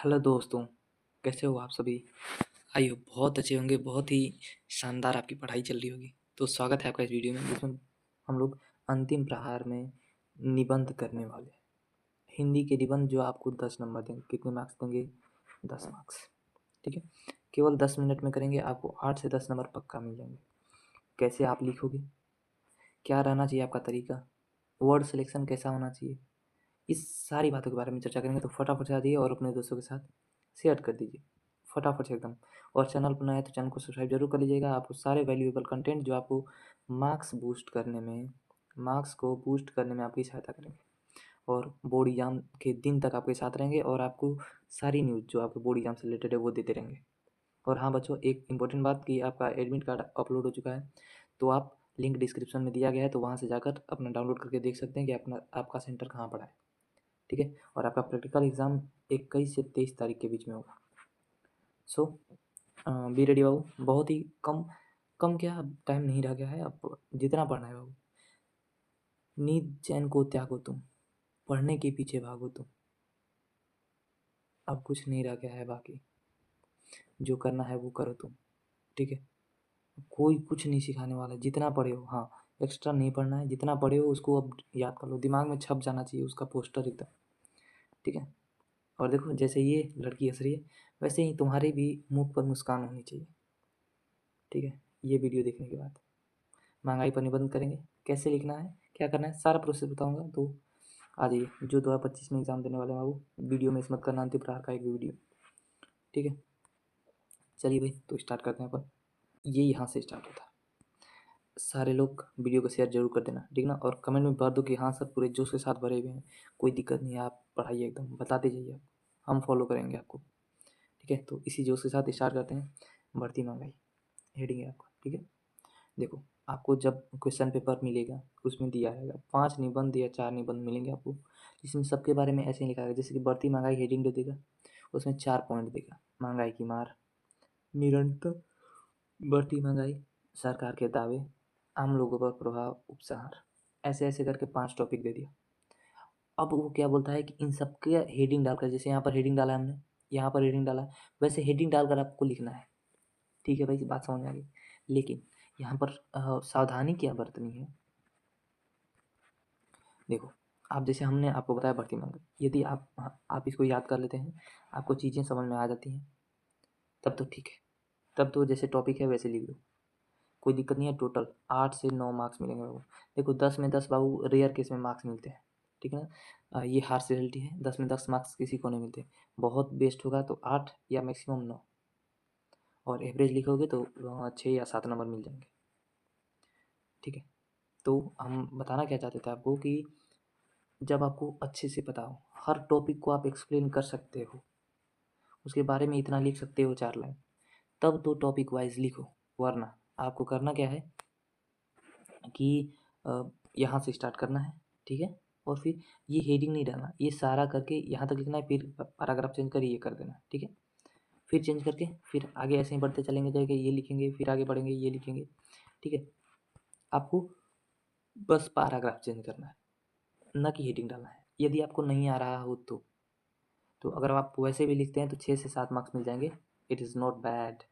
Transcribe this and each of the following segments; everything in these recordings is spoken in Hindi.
हेलो दोस्तों, कैसे हो आप सभी? आई होप बहुत अच्छे होंगे, बहुत ही शानदार आपकी पढ़ाई चल रही होगी। तो स्वागत है आपका इस वीडियो में जिसमें हम लोग अंतिम प्रहार में निबंध करने वाले हैं। हिंदी के निबंध जो आपको 10 नंबर देंगे। कितने मार्क्स देंगे? 10 मार्क्स। ठीक है, केवल 10 मिनट में करेंगे, आपको 8 से 10 नंबर पक्का मिल जाएंगे। कैसे आप लिखोगे, क्या रहना चाहिए आपका तरीका, वर्ड सिलेक्शन कैसा होना चाहिए, इस सारी बातों के बारे में चर्चा करेंगे। तो फटाफट से आ जाइए और अपने दोस्तों के साथ शेयर कर दीजिए फटाफट से एकदम। और चैनल पर नए हैं तो चैनल को सब्सक्राइब जरूर कर लीजिएगा। आपको सारे वैल्यूएबल कंटेंट जो आपको मार्क्स को बूस्ट करने में आपकी सहायता करेंगे और बोर्ड एग्जाम के दिन तक आपके साथ रहेंगे और आपको सारी न्यूज़ जो आपके बोर्ड एग्जाम से रिलेटेड है वो देते रहेंगे। और हाँ बच्चों, एक इम्पोर्टेंट बात कि आपका एडमिट कार्ड अपलोड हो चुका है, तो आप लिंक डिस्क्रिप्शन में दिया गया है, तो वहाँ से जाकर अपना डाउनलोड करके देख सकते हैं कि अपना आपका सेंटर कहाँ पड़ा है। ठीक है, और आपका प्रैक्टिकल एग्ज़ाम 21 से 23 तारीख के बीच में होगा। सो बी रेडी बाबू। बहुत ही कम कम क्या टाइम नहीं रह गया है, अब जितना पढ़ना है बाबू। नींद चैन को त्यागो तुम, पढ़ने के पीछे भागो तुम, अब कुछ नहीं रह गया है बाकी, जो करना है वो करो तुम। ठीक है, कोई कुछ नहीं सिखाने वाला, जितना पढ़े हो। हाँ, एक्स्ट्रा नहीं पढ़ना है, जितना पढ़े हो उसको अब याद कर लो, दिमाग में छप जाना चाहिए उसका पोस्टर एकदम। ठीक है, और देखो जैसे ये लड़की हंस रही है वैसे ही तुम्हारे भी मुंह पर मुस्कान होनी चाहिए। ठीक है, ये वीडियो देखने के बाद महंगाई पर निबंध करेंगे। कैसे लिखना है, क्या करना है, सारा प्रोसेस बताऊंगा। तो आ जाइए, जो 2025 में एग्जाम देने वाले हैं वो वीडियो में मत करना, अंतिम प्रहार का एक वीडियो। ठीक है, चलिए भाई, तो स्टार्ट करते हैं अपन। ये यहाँ से स्टार्ट होता है। सारे लोग वीडियो को शेयर जरूर कर देना, ठीक ना, और कमेंट में बात दो कि हाँ सर पूरे जोश के साथ भरे हुए हैं, कोई दिक्कत नहीं है, आप पढ़ाइए एकदम, बताते जाइए, आप हम फॉलो करेंगे आपको। ठीक है, तो इसी जोश के साथ स्टार्ट करते हैं। बढ़ती महंगाई हेडिंग है आपका। ठीक है, देखो आपको जब क्वेश्चन पेपर मिलेगा उसमें दिया रहेगा 5 निबंध या 4 निबंध मिलेंगे आपको, जिसमें सबके बारे में ऐसे ही लिखा है। जैसे कि बढ़ती महंगाई हेडिंग दे देगा, उसमें 4 पॉइंट देगा। महंगाई की मार, निरंतर बढ़ती महंगाई, सरकार के दावे, आम लोगों पर प्रभाव, उपसंहार, ऐसे ऐसे करके 5 टॉपिक दे दिया। अब वो क्या बोलता है कि इन सबके हेडिंग डालकर, जैसे यहाँ पर हेडिंग डाला है हमने, यहाँ पर हेडिंग डाला है, वैसे हेडिंग डालकर आपको लिखना है। ठीक है भाई, बात समझ में आ गई। लेकिन यहाँ पर सावधानी क्या बरतनी है। देखो, आप जैसे हमने आपको बताया बढ़ती महंगाई, यदि आप इसको याद कर लेते हैं, आपको चीज़ें समझ में आ जाती हैं, तब तो ठीक है, तब तो जैसे टॉपिक है वैसे लिख लो, कोई दिक्कत नहीं है। टोटल 8 से 9 मार्क्स मिलेंगे बाबू। देखो 10 में 10 बाबू रेयर केस में मार्क्स मिलते हैं। ठीक है ना, ये हार्श रियलिटी है, 10 में 10 मार्क्स किसी को नहीं मिलते। बहुत बेस्ट होगा तो 8 या मैक्सिमम 9, और एवरेज लिखोगे तो 6 या 7 नंबर मिल जाएंगे। ठीक है, तो हम बताना क्या चाहते थे आपको कि जब आपको अच्छे से पता हो, हर टॉपिक को आप एक्सप्लेन कर सकते हो, उसके बारे में इतना लिख सकते हो 4 लाइन, तब तो टॉपिक वाइज लिखो। वरना आपको करना क्या है कि यहाँ से स्टार्ट करना है। ठीक है, और फिर ये हेडिंग नहीं डालना, ये सारा करके यहाँ तक लिखना है, फिर पैराग्राफ चेंज कर ये कर देना। ठीक है, फिर चेंज करके फिर आगे ऐसे ही बढ़ते चलेंगे, जाएंगे ये लिखेंगे, फिर आगे बढ़ेंगे ये लिखेंगे। ठीक है, आपको बस पैराग्राफ चेंज करना है, ना कि हेडिंग डालना है। यदि आपको नहीं आ रहा हो तो अगर आप वैसे भी लिखते हैं तो 6 से 7 मार्क्स मिल जाएंगे। It is not bad.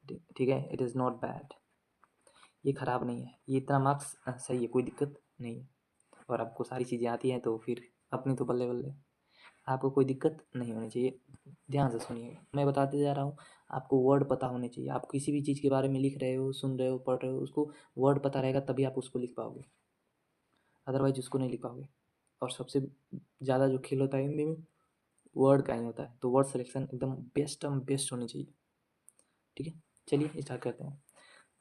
ठीक है, इट इज़ नॉट बैड, ये ख़राब नहीं है, ये इतना मार्क्स सही है, कोई दिक्कत नहीं है। और आपको सारी चीज़ें आती हैं तो फिर अपनी तो बल्ले बल्ले, आपको कोई दिक्कत नहीं होनी चाहिए। ध्यान से सुनिएगा, मैं बताते जा रहा हूँ। आपको वर्ड पता होने चाहिए, आप किसी भी चीज़ के बारे में लिख रहे हो, सुन रहे हो, पढ़ रहे हो, उसको वर्ड पता रहेगा तभी आप उसको लिख पाओगे, अदरवाइज उसको नहीं लिख पाओगे। और सबसे ज़्यादा जो खेल होता है हिंदी में, वर्ड का ही होता है, तो वर्ड सिलेक्शन एकदम बेस्ट होनी चाहिए। ठीक है, चलिए स्टार्ट करते हैं।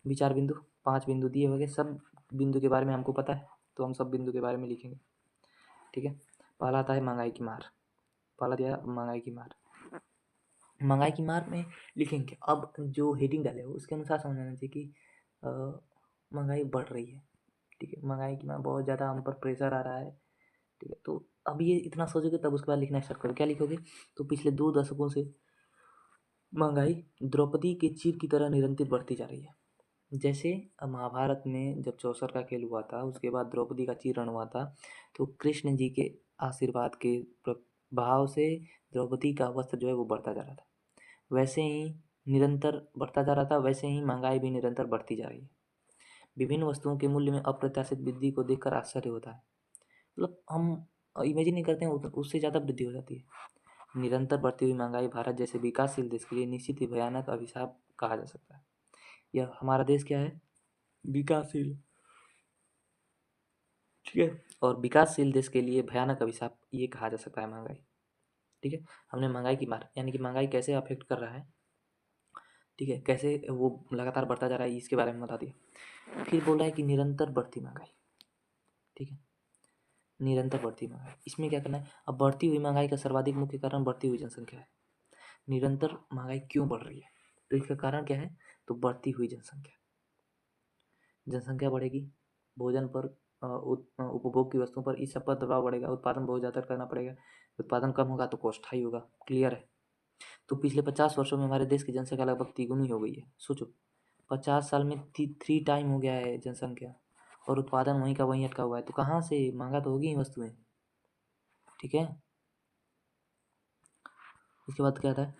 विचार बिंदु, 5 बिंदु दिए हुए, सब बिंदु के बारे में हमको पता है, तो हम सब बिंदु के बारे में लिखेंगे। ठीक है, पहला आता है महंगाई की मार। पहला दिया महंगाई की मार। महंगाई की मार में लिखेंगे, अब जो हेडिंग डाले हो उसके अनुसार समझना चाहिए कि महंगाई बढ़ रही है। ठीक है, महंगाई की मार, बहुत ज़्यादा हम पर प्रेशर आ रहा है। ठीक है, तो अब ये इतना सोचोगे तब उसके बाद लिखना स्टार्ट करो। क्या लिखोगे, तो पिछले 2 दशकों से महंगाई द्रौपदी के चीर की तरह निरंतर बढ़ती जा रही है। जैसे महाभारत में जब चौसर का खेल हुआ था, उसके बाद द्रौपदी का चीरण हुआ था, तो कृष्ण जी के आशीर्वाद के भाव से द्रौपदी का वस्त्र जो है वो बढ़ता जा रहा था, वैसे ही निरंतर बढ़ता जा रहा था, वैसे ही महंगाई भी निरंतर बढ़ती जा रही है। विभिन्न वस्तुओं के मूल्य में अप्रत्याशित वृद्धि को देखकर आश्चर्य होता है। मतलब हम इमेजिन नहीं करते हैं, उससे ज़्यादा वृद्धि हो जाती है। निरंतर बढ़ती हुई महंगाई भारत जैसे विकासशील देश के लिए निश्चित ही भयानक अभिशाप कहा जा सकता है। यह हमारा देश क्या है, विकासशील, ठीक है, और विकासशील देश के लिए भयानक अभिशाप ये कहा जा सकता है महंगाई। ठीक है, हमने महंगाई की बात, यानी कि महंगाई कैसे अफेक्ट कर रहा है, ठीक है, कैसे वो लगातार बढ़ता जा रहा है, इसके बारे में बता दिया। फिर बोल रहा है कि निरंतर बढ़ती महंगाई, ठीक है, निरंतर बढ़ती महंगाई, इसमें क्या करना है। अब बढ़ती हुई महंगाई का सर्वाधिक मुख्य कारण बढ़ती हुई जनसंख्या है। निरंतर महंगाई क्यों बढ़ रही है, तो इसका कारण क्या है, तो बढ़ती हुई जनसंख्या। जनसंख्या बढ़ेगी, भोजन पर उपभोग की वस्तुओं पर इस सब पर दबाव बढ़ेगा, उत्पादन बहुत ज़्यादा करना पड़ेगा, उत्पादन कम होगा तो कॉस्ट हाई होगा, क्लियर है। तो पिछले 50 वर्षों में हमारे देश की जनसंख्या लगभग तिगुनी हो गई है। सोचो 50 साल में 3 टाइम हो गया है जनसंख्या, और उत्पादन वहीं का वहीं अटका हुआ है, तो कहाँ से महंगा तो होगी ही वस्तुएं, ठीक है। उसके बाद क्या था,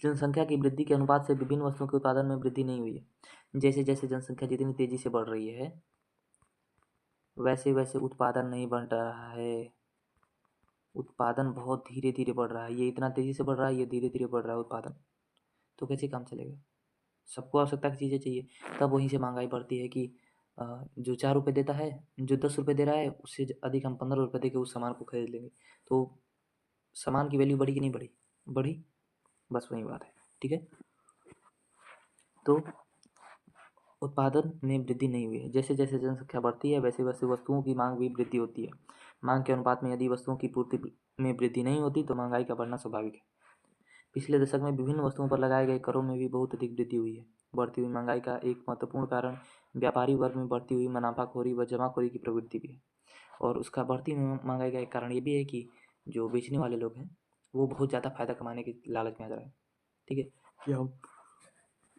जनसंख्या की वृद्धि के अनुपात से विभिन्न वस्तुओं के उत्पादन में वृद्धि नहीं हुई है। जैसे जैसे जनसंख्या जितनी तेजी से बढ़ रही है, वैसे वैसे उत्पादन नहीं बढ़ रहा है, उत्पादन बहुत धीरे धीरे बढ़ रहा है। ये इतना तेजी से बढ़ रहा है, ये धीरे धीरे बढ़ रहा है उत्पादन, तो कैसे काम चलेगा। सबको आवश्यकता की चीज़ें चाहिए, तब वहीं से महंगाई बढ़ती है कि जो 4 रुपये देता है, जो 10 रुपये दे रहा है, उससे अधिक हम 15 रुपये दे के उस सामान को खरीद लेंगे, तो सामान की वैल्यू बढ़ी कि नहीं बढ़ी, बढ़ी, बस वही बात है, ठीक है। तो उत्पादन में वृद्धि नहीं हुई है। जैसे जैसे जनसंख्या बढ़ती है, वैसे वैसे वस्तुओं की मांग भी वृद्धि होती है। मांग के अनुपात में यदि वस्तुओं की पूर्ति में वृद्धि नहीं होती तो महंगाई का बढ़ना स्वाभाविक है। पिछले दशक में विभिन्न वस्तुओं पर लगाए गए करों में भी बहुत अधिक वृद्धि हुई है। बढ़ती हुई महंगाई का एक महत्वपूर्ण कारण व्यापारी वर्ग में बढ़ती हुई मुनाफाखोरी व जमाखोरी की प्रवृत्ति भी है। और उसका बढ़ती हुई महंगाई का एक कारण ये भी है कि जो बेचने वाले लोग हैं, वो बहुत ज़्यादा फायदा कमाने के लालच में आ जा रहे हैं, ठीक है, कि हम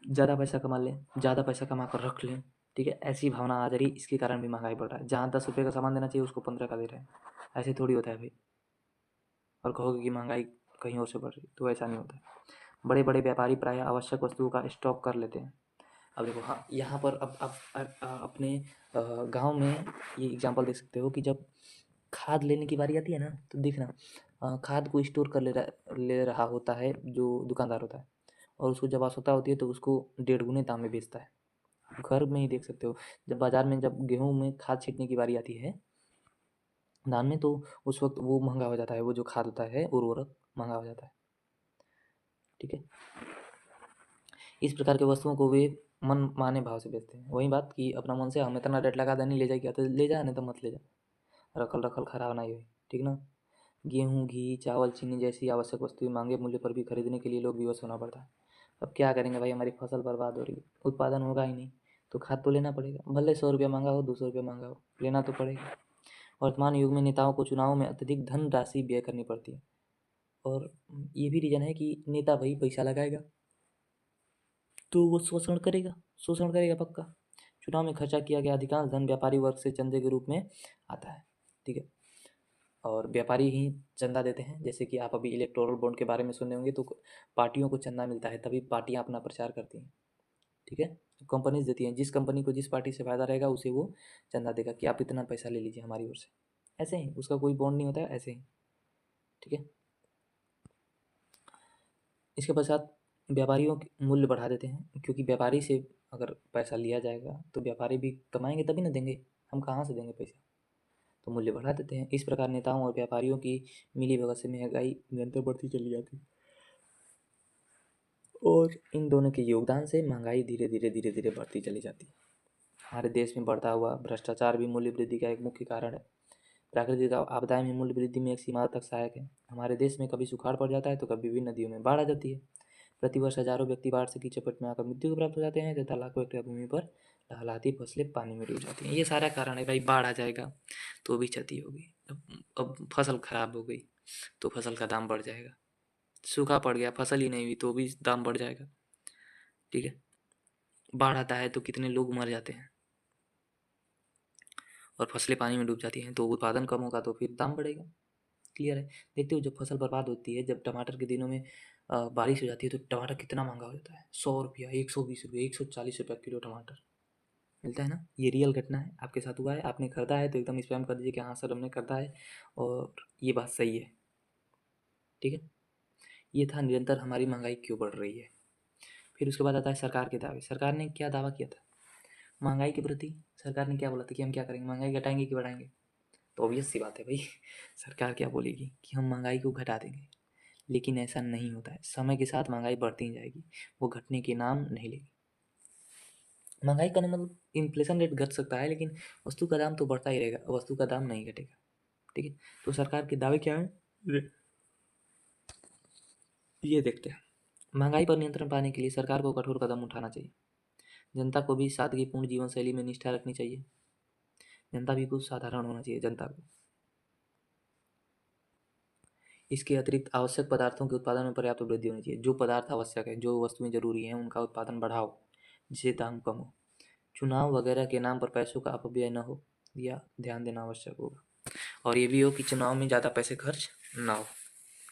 ज़्यादा पैसा कमा लें, ज़्यादा पैसा कमा कर रख लें, ठीक है, ऐसी भावना आ जा रही, इसके कारण भी महंगाई बढ़ रहा है। जहाँ 10 रुपये का सामान देना चाहिए उसको 15 का दे रहे हैं, ऐसे थोड़ी होता है भाई। और कहोगे कि महंगाई कहीं और से बढ़ रही, तो ऐसा नहीं होता है। बड़े बड़े व्यापारी प्रायः आवश्यक वस्तुओं का स्टॉक कर लेते हैं। अब देखो, हाँ, यहाँ पर अब अपने गांव में ये एग्जांपल देख सकते हो कि जब खाद लेने की बारी आती है ना, तो देखना खाद को स्टोर कर ले रहा होता है जो दुकानदार होता है, और उसको जब आवश्यकता होती है तो उसको 1.5 गुने दाम में बेचता है। घर में ही देख सकते हो, जब बाजार में जब गेहूं में खाद छींटने की बारी आती है धान में, तो उस वक्त वो महंगा हो जाता है, वो जो खाद होता है उर्वरक महंगा हो जाता है, ठीक है। इस प्रकार के वस्तुओं को वे मन माने भाव से बेचते हैं। वही बात कि अपना मन से हम इतना रेट लगा दें, नहीं ले जाएगी तो ले जा, नहीं तो मत ले जा, रखल रखल खराब नहीं हुई, ठीक ना। गेहूँ, घी, चावल, चीनी जैसी आवश्यक वस्तुएं महंगे मूल्य पर भी खरीदने के लिए लोग विवश होना पड़ता है। अब क्या करेंगे भाई, हमारी फसल बर्बाद हो रही है, उत्पादन होगा ही नहीं, तो खाद तो लेना पड़ेगा, भले 100 रुपया महंगा हो, 200 रुपया महंगा हो, लेना तो पड़ेगा। वर्तमान युग में नेताओं को चुनाव में अत्यधिक धन राशि व्यय करनी पड़ती है, और ये भी रीजन है कि नेता भाई पैसा लगाएगा तो वो शोषण करेगा पक्का। चुनाव में खर्चा किया गया अधिकांश धन व्यापारी वर्ग से चंदे के रूप में आता है, ठीक है, और व्यापारी ही चंदा देते हैं। जैसे कि आप अभी इलेक्टोरल बॉन्ड के बारे में सुने होंगे, तो पार्टियों को चंदा मिलता है, तभी पार्टियां अपना प्रचार करती हैं, ठीक है। कंपनीज देती हैं, जिस कंपनी को जिस पार्टी से फायदा रहेगा उसे वो चंदा देगा कि आप इतना पैसा ले लीजिए हमारी ओर से, ऐसे ही, उसका कोई बॉन्ड नहीं होता है, ऐसे ही, ठीक है। इसके पश्चात व्यापारियों के मूल्य बढ़ा देते हैं, क्योंकि व्यापारी से अगर पैसा लिया जाएगा तो व्यापारी भी कमाएंगे तभी ना देंगे, हम कहाँ से देंगे पैसा, तो मूल्य बढ़ा देते हैं। इस प्रकार नेताओं और व्यापारियों की मिली भगत से महंगाई निरंतर बढ़ती चली जाती है, और इन दोनों के योगदान से महंगाई धीरे धीरे धीरे धीरे बढ़ती चली जाती है। हमारे देश में बढ़ता हुआ भ्रष्टाचार भी मूल्य वृद्धि का एक मुख्य कारण है। प्राकृतिक आपदाएं भी मूल्य वृद्धि में एक सीमा तक सहायक है। हमारे देश में कभी सुखाड़ पड़ जाता है तो कभी विभिन्न नदियों में बाढ़ आ जाती है। प्रतिवर्ष हजारों व्यक्ति बाढ़ से की चपेट में आकर मृत्यु को प्राप्त हो जाते हैं, तथा लाखों हेक्टेयर भूमि पर लहलहाती फसलें पानी में डूब जाती हैं। ये सारा कारण है भाई, बाढ़ आ जाएगा तो भी क्षति होगी, अब फसल खराब हो गई तो फसल का दाम बढ़ जाएगा, सूखा पड़ गया, फसल ही नहीं हुई तो भी दाम बढ़ जाएगा, ठीक है। बाढ़ आता है तो कितने लोग मर जाते हैं, और फसलें पानी में डूब जाती हैं तो उत्पादन कम होगा तो फिर दाम बढ़ेगा। क्लियर है। देखते हो जब फसल बर्बाद होती है, जब टमाटर के दिनों में बारिश हो जाती है तो टमाटर कितना महंगा हो जाता है, 100 रुपया, 120 रुपये, 140 रुपया किलो टमाटर मिलता है ना। ये रियल घटना है, आपके साथ हुआ है, आपने खरीदा है तो एकदम स्पैम कर दीजिए कि हाँ सर हमने खरीदा है और ये बात सही है। ठीक है, ये था निरंतर हमारी महंगाई क्यों बढ़ रही है। फिर उसके बाद आता है सरकार के दावे। सरकार ने क्या दावा किया था महंगाई के प्रति? सरकार ने क्या बोला था कि हम क्या करेंगे, महंगाई घटाएंगे कि बढ़ाएंगे? तो ऑब्वियस सी बात है भाई, सरकार क्या बोलेगी कि हम महंगाई को घटा देंगे, लेकिन ऐसा नहीं होता है। समय के साथ महंगाई बढ़ती ही जाएगी, वो घटने के नाम नहीं लेगी। महंगाई का मतलब इन्फ्लेशन रेट घट सकता है, लेकिन वस्तु का दाम तो बढ़ता ही रहेगा, वस्तु का दाम नहीं घटेगा। ठीक है, तो सरकार के दावे क्या है ये देखते हैं। महंगाई पर नियंत्रण पाने के लिए सरकार को कठोर कदम उठाना चाहिए। जनता को भी सादगीपूर्ण जीवन शैली में निष्ठा रखनी चाहिए। जनता भी कुछ साधारण होना चाहिए जनता को। इसके अतिरिक्त आवश्यक पदार्थों के उत्पादन में पर्याप्त वृद्धि होनी चाहिए। जो पदार्थ आवश्यक है, जो वस्तुएं जरूरी हैं, उनका उत्पादन बढ़ाओ जिससे दाम कम हो। चुनाव वगैरह के नाम पर पैसों का अपव्यय न हो, या ध्यान देना आवश्यक होगा। और ये भी हो कि चुनाव में ज़्यादा पैसे खर्च ना हो।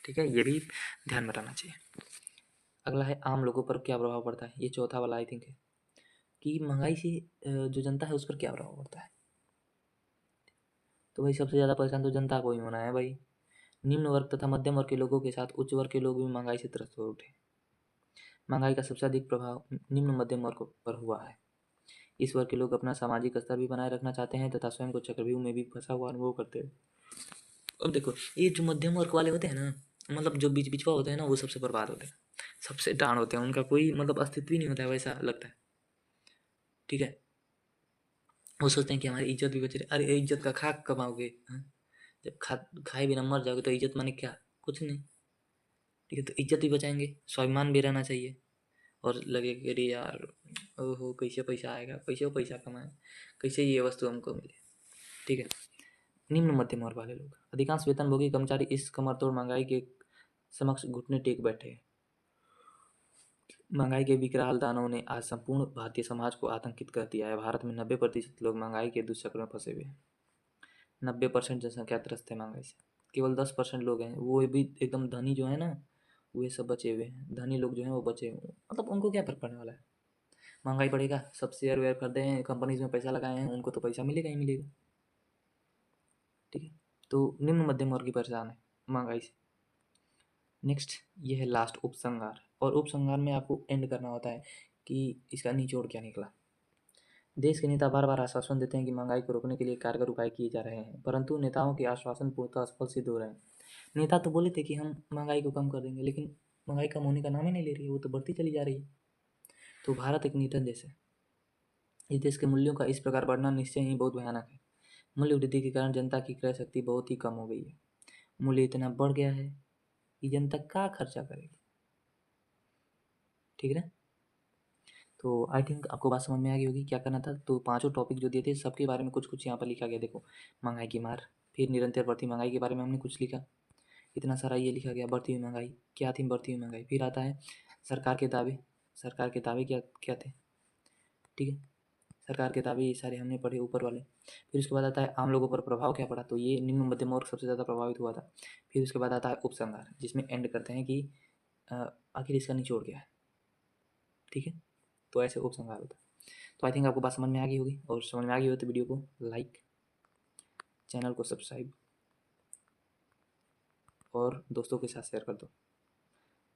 ठीक है, ये भी ध्यान में रखना चाहिए। अगला है आम लोगों पर क्या प्रभाव पड़ता है। ये चौथा वाला आई थिंक है कि महंगाई से जो जनता है उस पर क्या प्रभाव पड़ता है। तो भाई सबसे ज़्यादा परेशान तो जनता को ही होना है भाई। निम्न वर्ग तथा मध्यम वर्ग के लोगों के साथ उच्च वर्ग के लोग भी महंगाई से त्रस्त हो उठे। महंगाई का सबसे अधिक प्रभाव निम्न मध्यम वर्ग पर हुआ है। इस वर्ग के लोग अपना सामाजिक स्तर भी बनाए रखना चाहते हैं तथा स्वयं को चक्रव्यूह में भी फंसा हुआ अनुभव करते हैं। अब देखो ये जो मध्यम वर्ग वाले होते हैं ना, मतलब जो बीच बिचवा होते हैं ना, वो सबसे बर्बाद होते हैं, सबसे डाउन होते हैं, उनका कोई मतलब अस्तित्व ही नहीं होता है, वैसा लगता है। ठीक है, वो सोचते हैं कि हमारी इज्जत भी बचे रहे। अरे इज्जत का खाक कमाओगे, हाँ? जब खाए बिना मर जाओगे तो इज्जत माने क्या, कुछ नहीं। ठीक है, तो इज्जत भी बचाएंगे, स्वाभिमान भी रहना चाहिए। और लगे कि अरे यार ओहो कैसे पैसा आएगा, कैसे पैसा कमाएं, कैसे ये वस्तु हमको मिले। ठीक है, निम्न मध्यम वर्ग वाले लोग, अधिकांश वेतनभोगी कर्मचारी इस कमरतोड़ महंगाई के समक्ष घुटने टेक बैठे हैं। महंगाई के विकराल दानों ने आज संपूर्ण भारतीय समाज को आतंकित कर दिया है। भारत में 90% लोग महंगाई के दुष्चक्र में फंसे हुए हैं। 90% जनसंख्या त्रस्त है महंगाई से। केवल 10% लोग हैं, वो भी एकदम धनी जो है ना, वे सब बचे हुए हैं। धनी लोग जो हैं वो बचे हुए हैं, मतलब उनको क्या फर्क पड़ने वाला है। महंगाई बढ़ेगा, सब शेयर वेयर कर दें, कंपनीज में पैसा लगाए हैं, उनको तो पैसा मिलेगा ही मिलेगा। ठीक है, तो निम्न मध्यम वर्ग की परेशान है महंगाई से। नेक्स्ट ये है लास्ट उपसंहार। और उपसंहार में आपको एंड करना होता है कि इसका निचोड़ क्या निकला। देश के नेता बार बार आश्वासन देते हैं कि महंगाई को रोकने के लिए कारगर उपाय किए जा रहे हैं, परंतु नेताओं के आश्वासन पूर्णतः असफल सिद्ध हो रहे हैं। नेता तो बोले थे कि हम महंगाई को कम कर देंगे, लेकिन महंगाई कम होने का नाम ही नहीं ले रही है, वो तो बढ़ती चली जा रही है। तो भारत एक निर्धन देश है। इस देश के मूल्यों का इस प्रकार बढ़ना निश्चय ही बहुत भयानक है। मूल्य वृद्धि के कारण जनता की क्रय शक्ति बहुत ही कम हो गई है। मूल्य इतना बढ़ गया है कि जनता क्या खर्चा करेगी। ठीक है ना, तो आई थिंक आपको बात समझ में आ गई होगी क्या करना था। तो पांचों टॉपिक जो दिए थे सबके बारे में कुछ कुछ यहाँ पर लिखा गया। देखो महंगाई की मार, फिर निरंतर बढ़ती महंगाई के बारे में हमने कुछ लिखा, इतना सारा ये लिखा गया। बढ़ती हुई महंगाई क्या थी, बढ़ती हुई महंगाई। फिर आता है सरकार के दावे। सरकार के दावे क्या क्या थे। ठीक है, सरकार के दावे ये सारे हमने पढ़े ऊपर वाले। फिर उसके बाद आता है आम लोगों पर प्रभाव क्या पड़ा, तो ये निम्न मध्यम वर्ग सबसे ज़्यादा प्रभावित हुआ था। फिर उसके बाद आता है उपसंहार, जिसमें एंड करते हैं कि आखिर इसका निचोड़ क्या है। ठीक है, तो ऐसे उपसंहार होता है। तो आई थिंक आपको बात समझ में आ गई होगी, और समझ में आ गई हो तो वीडियो को लाइक, चैनल को सब्सक्राइब और दोस्तों के साथ शेयर कर दो।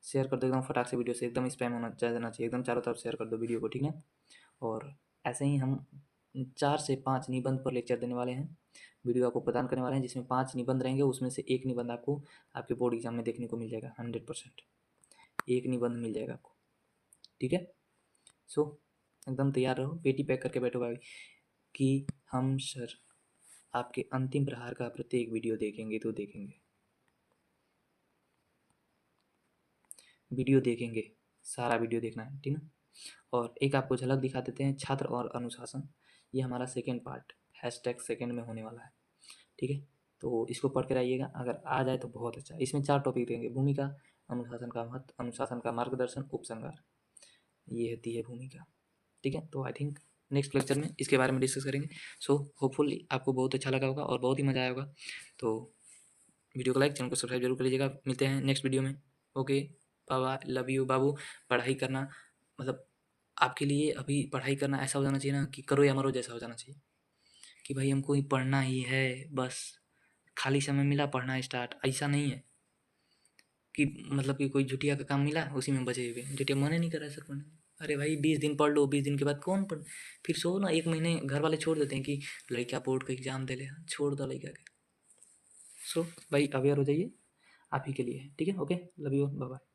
शेयर कर दो एकदम फटाक से, वीडियो से एकदम स्पैम होना जाना चाहिए, एकदम चारों तरफ शेयर कर दो वीडियो को। ठीक है, और ऐसे ही हम 4 से 5 निबंध पर लेक्चर देने वाले हैं, वीडियो आपको प्रदान करने वाले हैं, जिसमें 5 निबंध रहेंगे। उसमें से एक निबंध आपको आपके बोर्ड एग्जाम में देखने को मिल जाएगा। 100% एक निबंध मिल जाएगा आपको। ठीक है, सो एकदम तैयार रहो, पेटी पैक करके बैठो भाई कि हम सर आपके अंतिम प्रहार का प्रत्येक वीडियो देखेंगे तो देखेंगे, वीडियो देखेंगे, सारा वीडियो देखना है। ठीक है, और एक आपको झलक दिखा देते हैं, छात्र और अनुशासन। ये हमारा सेकेंड पार्ट #2 में होने वाला है। ठीक है, तो इसको पढ़ कर आइएगा, अगर आ जाए तो बहुत अच्छा। इसमें 4 टॉपिक देंगे, भूमिका, अनुशासन का महत्व, अनुशासन का मार्गदर्शन, उपसंहार, ये होती है भूमिका। ठीक है, तो आई थिंक नेक्स्ट लेक्चर में इसके बारे में डिस्कस करेंगे। सो होपफुली आपको बहुत अच्छा लगा होगा और बहुत ही मज़ा आया होगा। तो वीडियो को लाइक, चैनल को सब्सक्राइब जरूर कर लीजिएगा। मिलते हैं नेक्स्ट वीडियो में। ओके बाबा, लव यू बाबू। पढ़ाई करना मतलब आपके लिए अभी पढ़ाई करना ऐसा हो जाना चाहिए ना कि करो या मरो जैसा हो जाना चाहिए, कि भाई हमको ही पढ़ना ही है बस, खाली समय मिला पढ़ना स्टार्ट। ऐसा नहीं है कि मतलब कि कोई झुटिया का काम मिला उसी में बचे हुए, झुटिया मन ही नहीं कर रहा है सर पढ़ने। अरे भाई 20 दिन पढ़ लो, 20 दिन के बाद कौन पढ़, फिर सो ना। 1 महीने घर वाले छोड़ देते हैं कि लड़का बोर्ड का एग्जाम दे ले, छोड़ दो लड़का के। सो भाई अवेयर हो जाइए, आप ही के लिए है। ठीक है, okay, love you, bye bye.